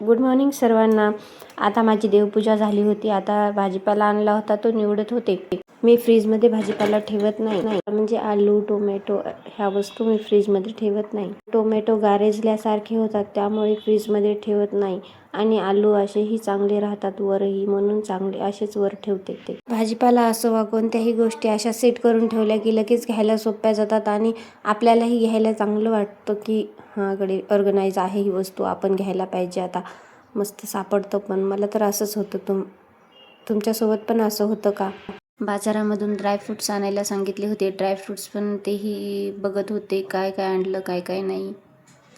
Good morning सर्वांना. आता माझी देवपूजा झाली होती. आता भाजीपाला आणला होता तो निवडत होते. मी फ्रीजमध्ये भाजीपाला ठेवत नाही. म्हणजे आलू, टोमॅटो ह्या वस्तू मी फ्रीजमध्ये ठेवत नाही. टोमॅटो गारेजल्यासारखे होतात त्यामुळे फ्रीजमध्ये ठेवत नाही. आणि आलू असेही चांगले राहतात वरही, म्हणून चांगले असेच वर ठेवते. भाजीपाला असो वा कोणत्याही गोष्टी अशा सेट करून ठेवल्या की लगेच घ्यायला सोप्या जातात आणि आपल्यालाही घ्यायला चांगलं वाटतं की हाकडे ऑर्गनाईज आहे ही वस्तू, आपण घ्यायला पाहिजे. आता मस्त सापडतं. पण मला तर असंच होतं. तुमच्यासोबत पण असं होतं का? बाजारामधून ड्रायफ्रूट्स आणायला सांगितले होते. ड्रायफ्रूट्स पण तेही बघत होते काय काय आणलं काय काय नाही.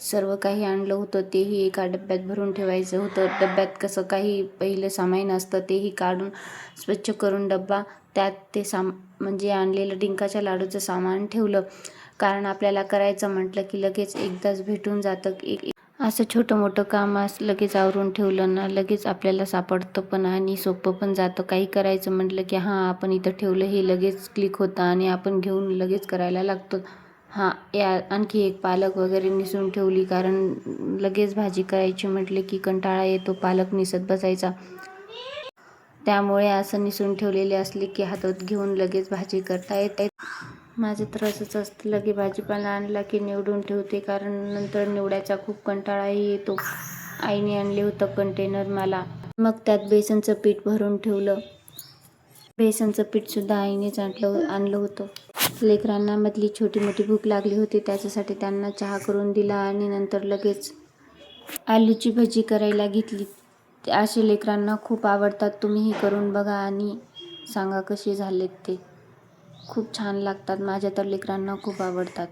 सर्व काही आणलं होतं. तेही एका डब्यात भरून ठेवायचं होतं. डब्यात कसं काही पहिलं सामान असतं तेही काढून स्वच्छ करून डब्बा त्यात ते म्हणजे आणलेलं डिंकाच्या लाडूचं सामान ठेवलं. कारण आपल्याला करायचं म्हटलं की लगेच एकदाच भेटून जातं. असं छोटं मोठं काम लगेच आवरून ठेवलं ना लगेच आपल्याला सापडतं पण आणि सोपं पण जातं. काही करायचं म्हटलं की आपण इथं ठेवलं हे लगेच क्लिक होतं आणि आपण घेऊन लगेच करायला लागतो. या आणखी एक पालक वगैरे निसून ठेवली, कारण लगेच भाजी करायची म्हटले की कंटाळा येतो पालक निसत बसायचा. त्यामुळे असं निसून ठेवलेले असले की हातात घेऊन लगेच भाजी करता येते. माझं तर असंच असतं. लगे भाजीपाला आणला की निवडून ठेवते, कारण नंतर निवडायचा खूप कंटाळाही येतो. आईने आणले होतं कंटेनर मला. मग त्यात बेसनचं पीठ भरून ठेवलं. बेसनचं पीठसुद्धा आईनेच आणलं होतं. लेकरांना मधली छोटी मोठी भूक लागली होती, त्याच्यासाठी त्यांना चहा करून दिला आणि नंतर लगेच आलूची भजी करायला घेतली. असे लेकरांना खूप आवडतात. तुम्हीही करून बघा आणि सांगा कसे झालेत ते. खूप छान लागतात. माझ्या तर लेकरांना खूप आवडतात.